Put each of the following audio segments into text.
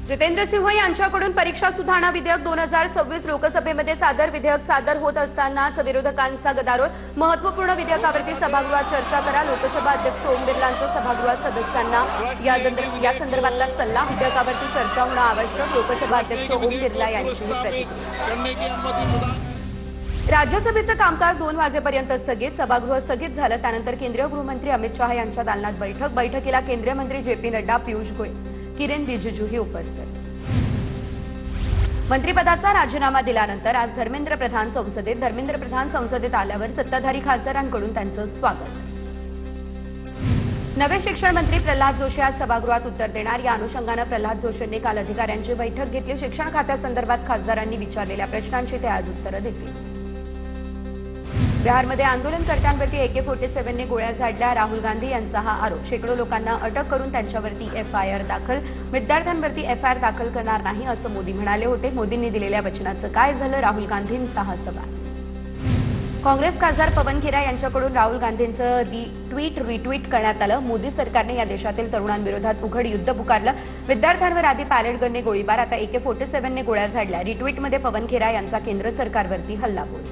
जितेंद्र सिंह यांच्याकडून परीक्षा सुधारणा विधेयक 2026 लोकसभेमध्ये विधेयक सादर होत असतानाच विरोधकांचा गदारोळ। महत्त्वपूर्ण विधेयकावरती सभागृहात चर्चा करा। लोकसभा अध्यक्ष ओम बिर्लांचा सभागृहात सदस्यांना या संदर्भातला सल्ला। विधेयकावरती चर्चा होणं आवश्यक। लोकसभा अध्यक्ष ओम बिर्ला यांची प्रतिक्रिया। राज्यसभेचं कामकाज 2 वाजेपर्यंत स्थगित। सभागृह स्थगित झालं त्यानंतर केंद्रीय गृहमंत्री अमित शहा यांच्या दालनात बैठकीला केंद्रीय मंत्री जे.पी. नड्डा, पियुष गोयल, किरेन रिजिजूही उपस्थित। मंत्रिपदाचा राजीनामा दिल्यानंतर आज धर्मेंद्र प्रधान संसदेत आल्यावर सत्ताधारी खासदारांकडून त्यांचं स्वागत। नवे शिक्षण मंत्री प्रल्हाद जोशी आज सभागृहात उत्तर देणार। या अनुषंगानं प्रल्हाद जोशींनी काल अधिकाऱ्यांची बैठक घेतली। शिक्षण खात्यासंदर्भात खासदारांनी विचारलेल्या प्रश्नांची ते आज उत्तरं देतील। बिहारमध्ये आंदोलनकर्त्यांवरती AK-47 ने गोळ्या झाडल्या। राहुल गांधी यांचा हा आरोप। शेकडो लोकांना अटक करून त्यांच्यावरती FIR दाखल। विद्यार्थ्यांवरती FIR दाखल करणार नाही असं मोदी म्हणाले होते। मोदींनी दिलेल्या वचनाचं काय झालं? राहुल गांधींचा हा सवाल। काँग्रेस खासदार पवन खेरा यांच्याकडून राहुल गांधींचं रिट्विट करण्यात आलं। मोदी सरकारने या देशातील तरुणांविरोधात उघड युद्ध पुकारलं। विद्यार्थ्यांवर आधी पॅलेट गनने गोळीबार, आता AK-47 ने गोळ्या झाडल्या। रिट्विटमध्ये पवन खेरा यांचा केंद्र सरकारवरती हल्लाबोल।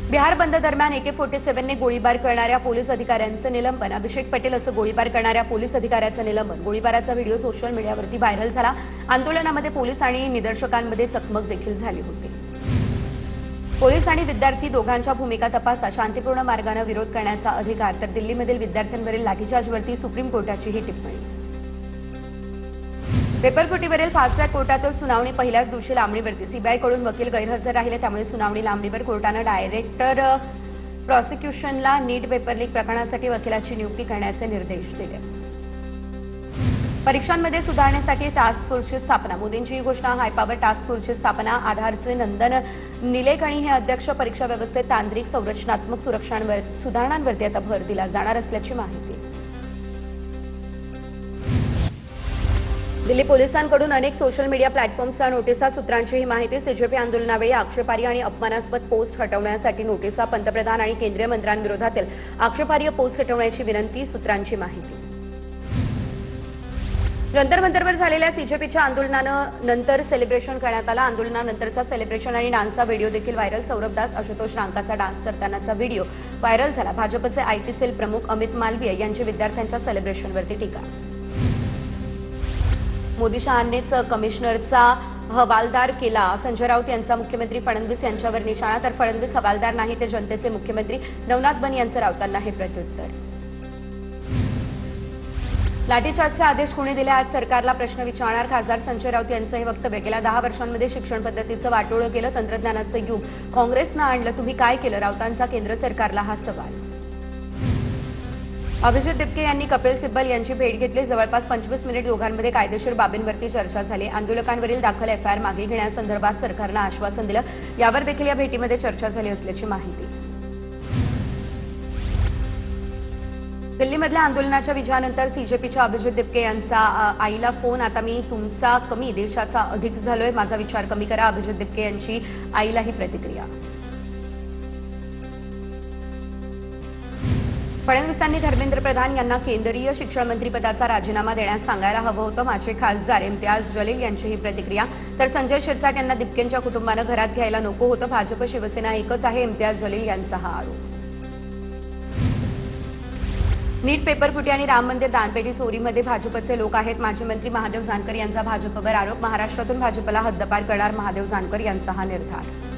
बिहार बंद दरम्यान AK-47 ने गोळीबार करणाऱ्या पोलीस अधिकाऱ्यांचं निलंबन। अभिषेक पटेल असं गोळीबार करणाऱ्या पोलीस अधिकाऱ्याचं निलंबन। गोळीबाराचा व्हिडिओ सोशल मीडियावरती व्हायरल झाला। आंदोलनामध्ये पोलीस आणि निदर्शकांमध्ये चकमक देखील झाली होती। पोलीस आणि विद्यार्थी दोघांच्या भूमिका तपासा। शांतीपूर्ण मार्गाने विरोध करण्याचा अधिकार। तर दिल्लीमधील विद्यार्थ्यांवरील लाठीचार्जवरती सुप्रीम कोर्टाची ही टिप्पणी। पेपरफुटीवरील फास्ट्रॅक कोर्टातील सुनावणी पहिल्याच दिवशी लांबणीवरती। सीबीआयकडून वकील गैरहजर राहिले त्यामुळे सुनावणी लांबणीवर। कोर्टानं डायरेक्टर प्रॉसिक्युशनला नीट पेपर लीक प्रकरणासाठी वकिलाची नियुक्ती करण्याचे निर्देश दिले। परीक्षांमध्ये सुधारणेसाठी टास्क फोर्सची स्थापना। मोदींची ही घोषणा। हायपॉवर टास्क फोर्सची स्थापना। आधारचे नंदन निलेकणी हे अध्यक्ष। परीक्षा व्यवस्थेत तांत्रिक संरचनात्मक सुधारणांवरती आता भर दिला जाणार असल्याची माहिती। दिल्ली पोलिसांकडून अनेक सोशल मीडिया प्लॅटफॉर्म्सला नोटिसा। सूत्रांची ही माहिती। CJP आंदोलनावेळी आक्षेपार्ह आणि अपमानास्पद पोस्ट हटवण्यासाठी नोटिसा। पंतप्रधान आणि केंद्रीय मंत्र्यांविरोधातील आक्षेपार्ह पोस्ट हटवण्याची विनंती। सूत्रांची माहिती। जंतर मंतरवर झालेल्या CJPच्या आंदोलनानं नंतर सेलिब्रेशन करण्यात आलं। आंदोलनानंतरचा सेलिब्रेशन आणि डान्सचा व्हिडिओ देखील व्हायरल। सौरभ दास, आशुतोष रांकाचा डान्स करतानाचा व्हिडिओ व्हायरल झाला। भाजपचे IT सेल प्रमुख अमित मालवीय यांची विद्यार्थ्यांच्या सेलिब्रेशनवरती टीका। मोदी शहांनीच कमिशनरचा हवालदार केला। संजय राऊत यांचा मुख्यमंत्री फडणवीस यांच्यावर निशाणा। तर फडणवीस हवालदार नाही ते जनतेचे मुख्यमंत्री। नवनाथ बन यांचं राऊतांना हे प्रत्युत्तर। लाठीचार्जचे आदेश कोणी दिले? आज सरकारला प्रश्न विचारणार। खासदार संजय राऊत यांचं हे वक्तव्य। गेल्या 10 वर्षांमध्ये शिक्षण पद्धतीचं वाटोळं केलं। तंत्रज्ञानाचं युग काँग्रेसनं आणलं। तुम्ही काय केलं? राऊतांचा केंद्र सरकारला हा सवाल। अभिजित दिपके यांनी कपिल सिब्बल यांची भेट घेतली। जवळपास 25 मिनिट दोघांमध्ये कायदेशीर बाबींवरती चर्चा झाली। आंदोलकांवरील दाखल FIR मागे घेण्यासंदर्भात सरकारनं आश्वासन दिलं। यावर देखील या भेटीमध्ये चर्चा झाली असल्याची माहिती। दिल्लीमधल्या आंदोलनाच्या विजयानंतर CJPच्या अभिजित दिपके यांचा आईला फोन। आता मी तुमचा कमी देशाचा अधिक झालोय, माझा विचार कमी करा। अभिजित दिपके यांची आईला ही प्रतिक्रिया। फडणवीसांनी धर्मेंद्र प्रधान यांना केंद्रीय शिक्षण मंत्रिपदाचा राजीनामा देण्यास सांगायला हवं होतं। माजी खासदार इम्तियाज जलील यांची ही प्रतिक्रिया। तर संजय शिरसाट यांना दिपकेंच्या कुटुंबानं घरात घ्यायला नको होतं। भाजप शिवसेना एकच आहे, इम्तियाज जलील यांचा हा आरोप। नीट पेपरफुटी आणि राम मंदिर दानपेटी चोरीमध्ये भाजपचे लोक आहेत। माजी मंत्री महादेव जानकर यांचा भाजपवर आरोप। महाराष्ट्रातून भाजपला हद्दपार करणार महादेव जानकर यांचा हा निर्धार।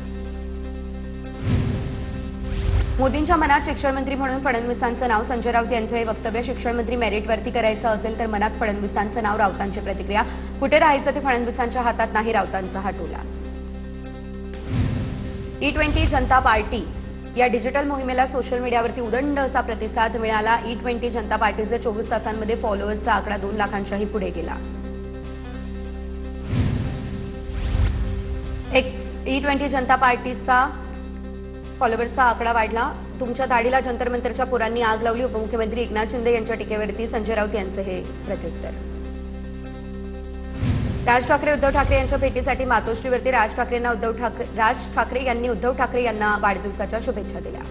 मोदींच्या मनात शिक्षण मंत्री म्हणून फडणवीसांचं नाव। संजय राऊत यांचं हे वक्तव्य। शिक्षण मंत्री मेरिटवरती करायचं असेल तर मनात फडणवीसांचं नाव। राऊतांची प्रतिक्रिया। कुठे राहायचं ते फडणवीसांच्या हातात नाही, राऊतांचा हा टोला। E20 जनता पार्टी या डिजिटल मोहिमेला सोशल मीडियावरती उदंड असा प्रतिसाद मिळाला। E20 जनता पार्टीचे 24 तासांमध्ये फॉलोअर्सचा आकडा 2 लाखांच्याही पुढे गेला। E20 जनता पार्टीचा फॉलोअर्सचा आकडा वाढला। तुमच्या दाढीला जंतर मंतरच्या पोरांनी आग लावली। उपमुख्यमंत्री एकनाथ शिंदे यांच्या टीकेवरती संजय राऊत यांचं हे प्रत्युत्तर। राज ठाकरे उद्धव ठाकरे यांच्या भेटीसाठी मातोश्रीवरती राज ठाकरे यांनी उद्धव ठाकरे यांना वाढदिवसाच्या शुभेच्छा दिल्या।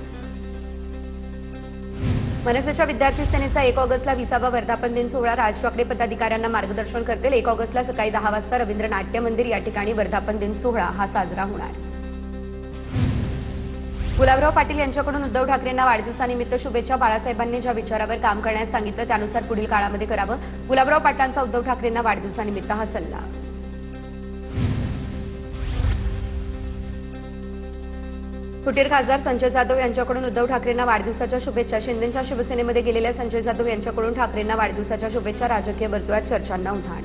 मनसेच्या विद्यार्थी सेनेचा 1 ऑगस्टला 20वा वर्धापन दिन सोहळा राज ठाकरे पदाधिकाऱ्यांना मार्गदर्शन करतील। 1 ऑगस्टला सकाळी 10 वाजता रवींद्र नाट्य मंदिर या ठिकाणी वर्धापन दिन सोहळा हा साजरा होणार। गुलाबराव पाटील यांच्याकडून उद्धव ठाकरेंना वाढदिवसानिमित्त शुभेच्छा। बाळासाहेबांनी ज्या विचारावर काम करण्यास सांगितलं त्यानुसार पुढील काळामध्ये करावं। गुलाबराव पाटलांचा उद्धव ठाकरेंना वाढदिवसानिमित्त हा सल्ला। फुटीर खासदार संजय जाधव यांच्याकडून उद्धव ठाकरेंना वाढदिवसाच्या शुभेच्छा। शिंदेच्या शिवसेनेमध्ये गेलेल्या संजय जाधव यांच्याकडून ठाकरेंना वाढदिवसाच्या शुभेच्छा। राजकीय वर्तुळात चर्चांना उधाण।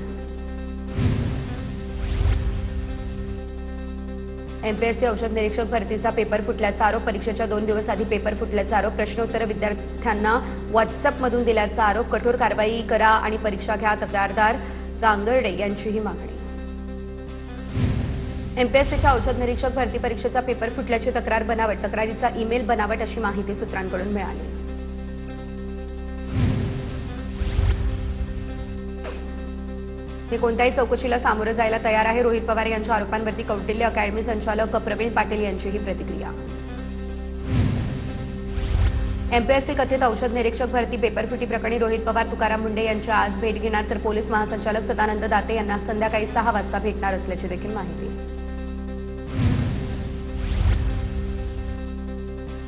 एमपीएससी औषध निरीक्षक भरतीचा पेपर फुटल्याचा आरोप। परीक्षेच्या 2 दिवस आधी पेपर फुटल्याचा आरोप। प्रश्नोत्तर विद्यार्थ्यांना व्हॉट्सअपमधून दिल्याचा आरोप। कठोर कारवाई करा आणि परीक्षा घ्या, तक्रारदार गांगर्डे यांचीही मागणी। एमपीएससीच्या औषध निरीक्षक भरती परीक्षेचा पेपर फुटल्याची तक्रार बनावट। तक्रारीचा ईमेल बनावट अशी माहिती सूत्रांकडून मिळाली। मी कोणत्याही चौकशीला सामोरं जायला तयार आहे। रोहित पवार यांच्या आरोपांवरती कौटिल्य अकॅडमी संचालक प्रवीण पाटील यांचीही प्रतिक्रिया। एमपीएससी कथित औषध निरीक्षक भरती पेपरफुटी प्रकरणी रोहित पवार तुकाराम मुंडे यांची आज भेट घेणार, तर पोलीस महासंचालक सदानंद दाते यांना संध्याकाळी 6 वाजता भेटणार असल्याची देखील माहिती।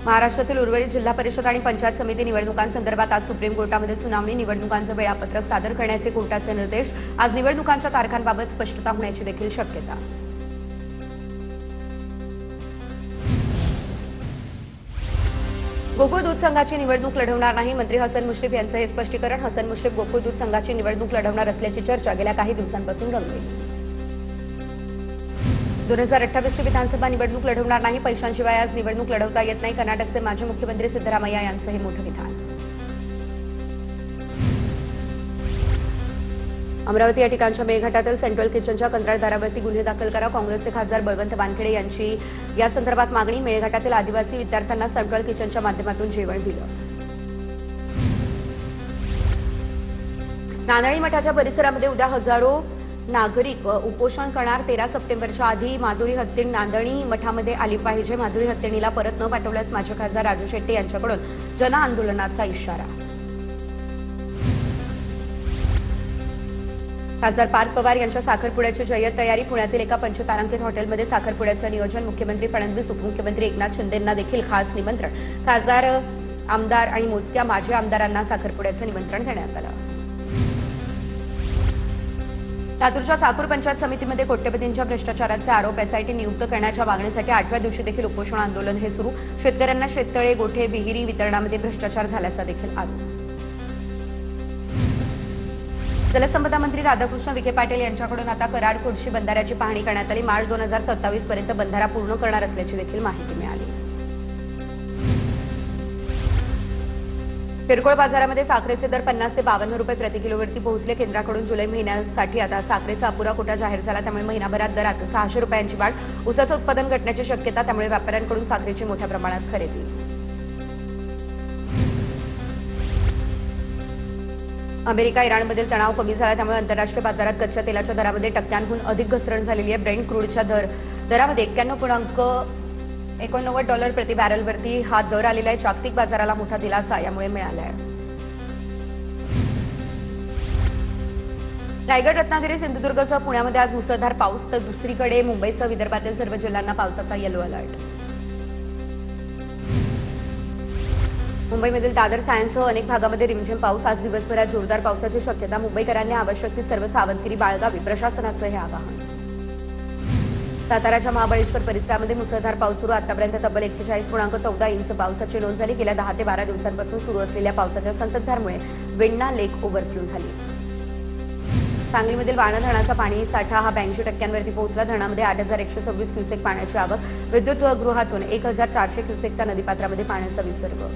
महाराष्ट्रातील उर्वरित जिल्हा परिषद आणि पंचायत समिती निवडणुकांसंदर्भात आज सुप्रीम कोर्टामध्ये सुनावणी। निवडणुकांचं वेळापत्रक सादर करण्याचे कोर्टाचे निर्देश। आज निवडणुकांच्या तारखांबाबत स्पष्टता होण्याची देखील शक्यता। गोकुळ दूध संघाची निवडणूक लढवणार नाही, मंत्री हसन मुश्रीफ यांचं हे स्पष्टीकरण। हसन मुश्रीफ गोकुळ दूध संघाची निवडणूक लढवणार असल्याची चर्चा गेल्या काही दिवसांपासून रंगली। 2028 विधानसभा निवडणूक लढवणार नाही, पैशांशिवाय आज निवडणूक लढवता येत नाही, कर्नाटकचे माजी मुख्यमंत्री सिद्धरामय्या यांचं हे मोठं विधान। अमरावती या ठिकाणच्या मेळघाटातील सेंट्रल किचनच्या कंत्राटदारावरती गुन्हे दाखल करा, काँग्रेसचे खासदार बळवंत वानखेडे यांची या संदर्भात मागणी। मेळघाटातील आदिवासी विद्यार्थ्यांना सेंट्रल किचनच्या माध्यमातून जेवण दिलं। नांदणी मठाच्या परिसरामध्ये उद्या हजारो नागरिक उपोषण करणार। 13 सप्टेंबरच्या आधी माधुरी हत्तीण नांदणी मठामध्ये आली पाहिजे। माधुरी हत्तीणीला परत न पाठवल्यास माजी खासदार राजू शेट्टी यांच्याकडून जनआंदोलनाचा इशारा। खासदार पार्थ पवार यांच्या साखरपुड्याची जय्यत तयारी। पुण्यातील एका पंचतारांकित हॉटेलमध्ये साखरपुड्याचं नियोजन। मुख्यमंत्री फडणवीस, उपमुख्यमंत्री एकनाथ शिंदेंना देखील खास निमंत्रण। खासदार, आमदार आणि मोजक्या माजी आमदारांना साखरपुड्याचं निमंत्रण देण्यात आलं। लातूरच्या साकूर पंचायत समितीमध्ये कोट्यवधींच्या भ्रष्टाचाराचे आरोप। एसआयटी नियुक्त करण्याच्या मागणीसाठी 8व्या दिवशी देखील उपोषण आंदोलन हे सुरू। शेतकऱ्यांना शेततळे, गोठे, विहिरी वितरणामध्ये भ्रष्टाचार झाल्याचा देखील आरोप। जलसंपदा मंत्री राधाकृष्ण विखे पाटील यांच्याकडून आता कराड खुर्शी बंधाऱ्याची पाहणी करण्यात आली। मार्च 2027 पर्यंत बंधारा पूर्ण करणार असल्याची देखील माहिती मिळाली। किरकोळ बाजारामध्ये साखरेचे दर 50 ते 52 रुपये प्रति किलोवरती पोहोचले। केंद्राकडून जुलै महिन्यासाठी आता साखरेचा अपुरा कोटा जाहीर झाला, त्यामुळे महिनाभरात दरात 600 रुपयांची वाढ। ऊसाचं उत्पादन घटण्याची शक्यता, त्यामुळे व्यापाऱ्यांकडून साखरेची मोठ्या प्रमाणात खरेदी। अमेरिका इराणमधील तणाव कमी झाला, त्यामुळे आंतरराष्ट्रीय बाजारात कच्च्या तेलाच्या दरामध्ये टक्क्यांहून अधिक घसरण झालेली आहे। ब्रेंट क्रूडच्या दरामध्ये 91.89 डॉलर प्रति बॅरलवरती हा दर आलेला आहे। जागतिक बाजाराला मोठा दिलासा यामुळे मिळाला आहे। रायगड, रत्नागिरी, सिंधुदुर्गसह पुण्यामध्ये आज मुसळधार पाऊस, तर दुसरीकडे मुंबईसह विदर्भातील सर्व जिल्ह्यांना पावसाचा येलो अलर्ट। मुंबईमधील दादर, सायनसह अनेक भागामध्ये रिमझिम पाऊस। आज दिवसभरात जोरदार पावसाची शक्यता। मुंबईकरांनी आवश्यक ती सर्व सावधगिरी बाळगावी, प्रशासनाचं हे आवाहन। साताराच्या महाबळेश्वर परिसरामध्ये मुसळधार पाऊस सुरू। आतापर्यंत तब्बल 140.14 इंच पावसाची नोंद झाली। गेल्या 10 ते 12 दिवसांपासून सुरू असलेल्या पावसाच्या संततधारमुळे वेण्णा लेक ओव्हरफ्लो झाली। सांगलीमधील वारणा धरणाचा पाणी साठा हा 82% पोहोचला। धरणामध्ये 8,126 क्युसेक पाण्याची आवक। विद्युत गृहातून 1,400 क्युसेकचा नदीपात्रामध्ये पाण्याचा विसर्ग।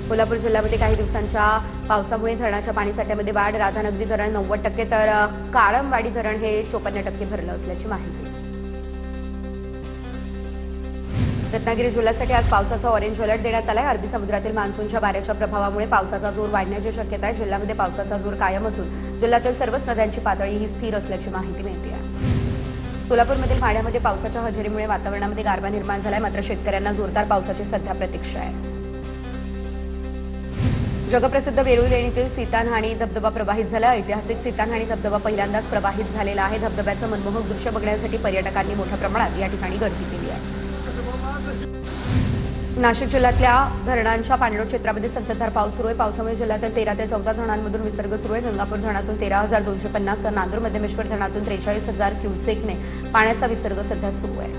कोल्हापूर जिल्ह्यामध्ये काही दिवसांच्या पावसामुळे धरणाच्या पाणीसाठ्यामध्ये वाढ। राधानगरी धरण 90%, तर काळमवाडी धरण हे 54% भरलं असल्याची माहिती। रत्नागिरी जिल्ह्यासाठी आज पावसाचा ऑरेंज अलर्ट देण्यात आला आहे। अरबी समुद्रातील मान्सूनच्या वाऱ्याच्या प्रभावामुळे पावसाचा जोर वाढण्याची शक्यता आहे। जिल्ह्यामध्ये पावसाचा जोर कायम असून जिल्ह्यातील सर्वच नद्यांची पातळी ही स्थिर असल्याची माहिती मिळते आहे। सोलापूरमधील माढ्यामध्ये पावसाच्या हजेरीमुळे वातावरणामध्ये गारवा निर्माण झालाय, मात्र शेतकऱ्यांना जोरदार पावसाची सध्या प्रतीक्षा आहे। जगप्रसिद्ध वेरूळ लेणीतील सीतान्हाणी धबधबा प्रवाहित झाला. ऐतिहासिक सीतान्हाणी धबधबा पहिल्यांदाच प्रवाहित झालेला आहे. धबधब्याचं मनमोहक दृश्य बघण्यासाठी पर्यटकांनी मोठ्या प्रमाणात या ठिकाणी गर्दी केली आहे. नाशिक जिल्ह्यातल्या धरणांच्या पाणलोट क्षेत्रामध्ये संततधार पाऊस सुरू आहे. पावसामुळे जिल्ह्यातील 13 ते 14 धरणांमधून विसर्ग सुरू आहे. गंगापूर धरणातून 13,250 तर नांदूर मध्यमेश्वर धरणातून 43,000 क्युसेकने पाण्याचा विसर्ग सध्या सुरू आहे.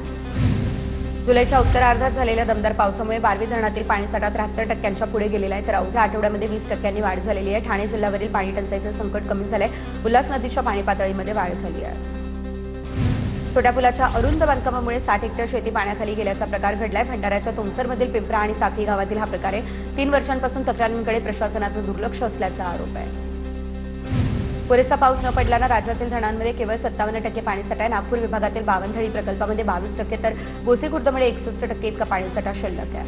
जुलैच्या उत्तरार्धात झालेल्या दमदार पावसामुळे बारवी धरणातील पाणीसाठा 73% पुढे गेलेला आहे, तर अवघ्या आठवड्यामध्ये 20% वाढ झालेली आहे. ठाणे जिल्ह्यावरील पाणी टंचाईचे संकट कमी झाले. उल्हास नदीच्या पाणी पातळीमध्ये वाढ झाली आहे. छोट्या पुलाच्या अरुंद बांधकामामुळे 60 हेक्टर शेती पाण्याखाली गेल्याचा प्रकार घडलाय. भंडाऱ्याच्या तुमसरमधील पिंपरा आणि साखळी गावातील हा प्रकार आहे. 3 वर्षांपासून तक्रारींकडे प्रशासनाचं दुर्लक्ष असल्याचा आरोप आहे. पुरेसा पाऊस न पडल्यानं राज्यातील धरणांमध्ये केवळ 57% पाणीसाठा आहे. नागपूर विभागातील बावनथडी प्रकल्पामध्ये 22% तर गोसे खुर्दमध्ये 61% इतका पाणीसाठा शिल्लक आहे.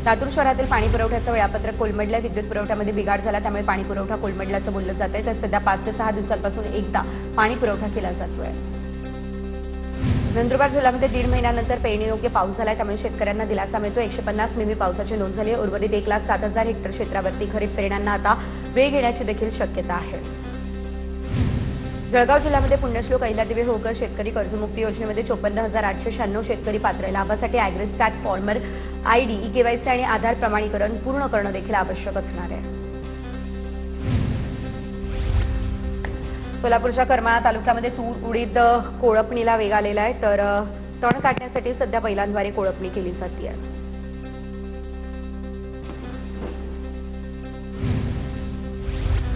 लातूर शहरातील पाणी पुरवठ्याचं वेळापत्रक कोलमडलं. विद्युत पुरवठ्यामध्ये बिघाड झाला, त्यामुळे पाणी पुरवठा कोलमडल्याचं बोललं जात आहे. तर सध्या 5 ते 6 दिवसांपासून एकदा पाणी पुरवठा केला जातोय. नंदुरबार जिल्ह्यामध्ये 1.5 महिन्यानंतर पेरणीयोग्य पाऊस झालाय, त्यामुळे शेतकऱ्यांना दिलासा मिळतो. 150 मिमी पावसाची नोंद झाली आहे. उर्वरित 1,07,000 हेक्टर क्षेत्रावरती खरीप पेरण्यांना आता वेग येण्याची देखील शक्यता आहे. जळगाव जिल्ह्यामध्ये पुण्यश्लोक अहिल्यादेवी होळकर शेतकरी कर्जमुक्ती योजनेमध्ये 54,896 शेतकरी पात्र आहे. लाभासाठी ॲग्रिस्टॅट फॉर्मर आयडी, केवायसी आणि आधार प्रमाणीकरण पूर्ण करणं देखील आवश्यक असणार आहे. सोलापूरच्या करमाळा तालुक्यामध्ये तूर उडीद कोळपणीला वेग आलेला आहे, तर तण काढण्यासाठी सध्या बैलांद्वारे कोळपणी केली जाते.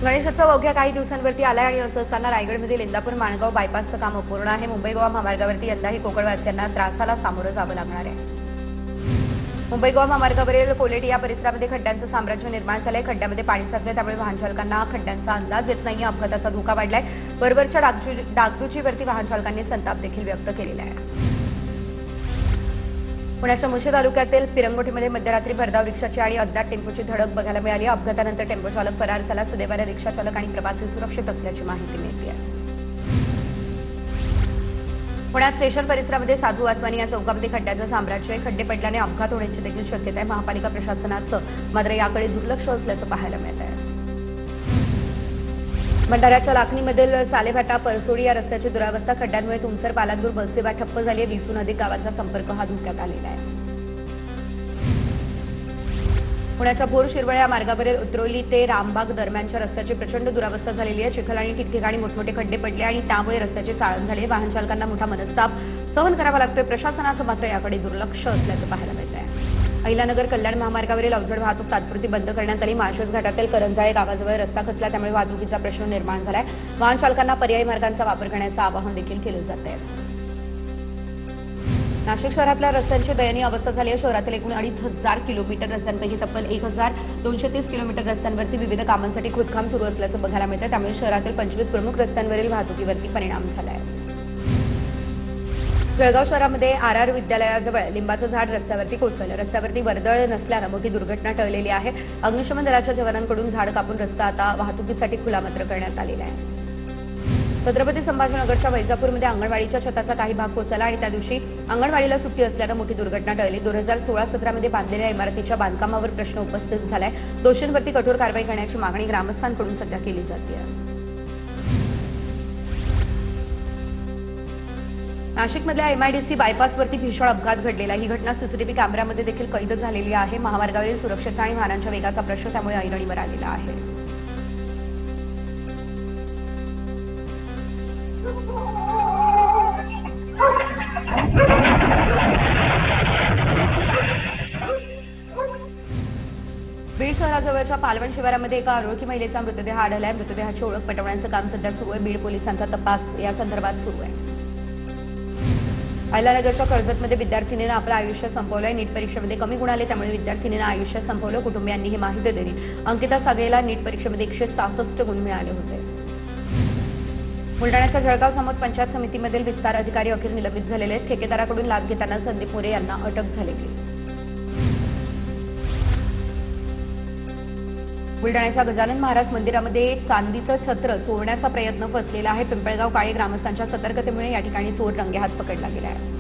गणेशोत्सव अवघ्या काही दिवसांवरती आलाय आणि असं असताना रायगडमधील इंदापूर माणगाव बायपासचं काम अपूर्ण आहे. मुंबई गोवा महामार्गावरती यंदाही कोकणवासियांना त्रासाला सामोरं जावं लागणार आहे. मुंबई गोवा महामार्गावरील कोलेटी या परिसरामध्ये खड्ड्यांचं साम्राज्य निर्माण झालंय. खड्ड्यामध्ये पाणी साचलंय, त्यामुळे वाहन चालकांना खड्ड्यांचा अंदाज येत नाही. अपघाताचा धोका वाढलाय. वरवरच्या डागडुजीवरती वाहन चालकांनी संताप देखील व्यक्त केलेला आहे. पुण्याच्या मुळशी तालुक्यातील पिरंगोटीमध्ये मध्यरात्री भरधाव रिक्षाची आणि अज्ञात टेम्पोची धडक बघायला मिळाली. अपघातानंतर टेम्पो चालक फरार झाला. सुदैवाने रिक्षा चालक आणि प्रवासी सुरक्षित असल्याची माहिती मिळते. पुण्यात स्टेशन परिसरामध्ये साधू वासवानी या चौकामध्ये खड्ड्याचं साम्राज्य आहे. खड्डे पडल्याने अपघात होण्याची देखील शक्यता आहे. महापालिका प्रशासनाचं मात्र याकडे दुर्लक्ष असल्याचं पाहायला मिळत आहे. भंडाऱ्याच्या लाखणीमधील सालेभाटा परसोडी या रस्त्याची दुरावस्था, खड्ड्यांमुळे तुमसर पालांदूर बससेवा ठप्प झाली आहे. 20हून अधिक गावांचा संपर्क हा धोक्यात आलेला आहे. पुण्याच्या भोर शिरवळ या मार्गावरील उतरोली ते रामबाग दरम्यानच्या रस्त्याची प्रचंड दुरावस्था झालेली आहे. चिखल आणि ठिकठिकाणी मोठमोठे खड्डे पडले आणि त्यामुळे रस्त्याची चाळण झाली. वाहन चालकांना मोठा मनस्ताप सहन करावा लागतोय. प्रशासनाचं मात्र याकडे दुर्लक्ष असल्याचं पाहायला मिळत आहे. अहिल्यानगर कल्याण महामार्गावरील अवजड वाहतूक तात्पुरती बंद करण्यात आली. माळशेज घाटातील करंजाळे गावाजवळ रस्ता खचला, त्यामुळे वाहतुकीचा प्रश्न निर्माण झालाय. वाहन चालकांना पर्यायी मार्गांचा वापर करण्याचं आवाहन देखील केलं जात आहे. नाशिक शहरातल्या रस्त्यांची दयनीय अवस्था झाली आहे. शहरातील एकूण 2,500 किलोमीटर रस्त्यांपैकी तब्बल 1,230 किलोमीटर रस्त्यांवरती विविध कामांसाठी खोदकाम सुरू असल्याचं बघायला मिळतं. त्यामुळे शहरातील 25 प्रमुख रस्त्यांवरील वाहतुकीवरती परिणाम झाला आहे. जळगाव शहरामध्ये आर विद्यालयाजवळ लिंबाचं झाड रस्त्यावरती कोसळलं. रस्त्यावरती वर्दळ नसल्यानं मोठी दुर्घटना टळलेली आहे. अग्निशमन दलाच्या जवानांकडून झाड कापून रस्ता आता वाहतुकीसाठी खुला मात्र करण्यात आलेला आहे. छत्रपती संभाजीनगरच्या वैजापूरमध्ये अंगणवाडीच्या छताचा काही भाग कोसळला आणि त्या दिवशी अंगणवाडीला सुट्टी असल्यानं मोठी दुर्घटना टळली. 2016-17 मध्ये बांधलेल्या इमारतीच्या बांधकामावर प्रश्न उपस्थित झालाय. दोषींवरती कठोर कारवाई करण्याची मागणी ग्रामस्थांकडून सध्या केली जाते. नाशिकमधल्या MIDC बायपासवरती भीषण अपघात घडलेला. ही घटना सीसीटीव्ही कॅमेऱ्यामध्ये देखील कैद झालेली आहे. महामार्गावरील सुरक्षेचा आणि वाहनांच्या वेगाचा प्रश्न त्यामुळे ऐरणीवर आलेला आहे. बीड शहराजवळच्या पालवण शिवारामध्ये एका अनोळखी महिलेचा मृतदेह आढळलाय. मृतदेहाची ओळख पटवण्याचं काम सध्या सुरू आहे. बीड पोलिसांचा तपास या संदर्भात सुरू आहे. अहिल्यानगरच्या कर्जतमध्ये विद्यार्थिनीनं आपलं आयुष्य संपवलंय. नीट परीक्षेमध्ये कमी गुण आले, त्यामुळे विद्यार्थिनीनं आयुष्य संपवलं. कुटुंबियांनी ही माहिती दिली. अंकिता सागेला नीट परीक्षेमध्ये 166 गुण मिळाले होते. बुलढाण्याच्या जळगाव सामोद पंचायत समितीमधील विस्तार अधिकारी अखेर निलंबित झालेले आहेत. ठेकेदाराकडून लाच घेताना संदीप मोरे यांना अटक झालेली. बुलढाण्याच्या गजानन महाराज मंदिरामध्ये चांदीचं छत्र चोरण्याचा प्रयत्न फसलेला आहे. पिंपळगाव काळे ग्रामस्थांच्या सतर्कतेमुळे या ठिकाणी चोर रंगेहात पकडला गेला आहे.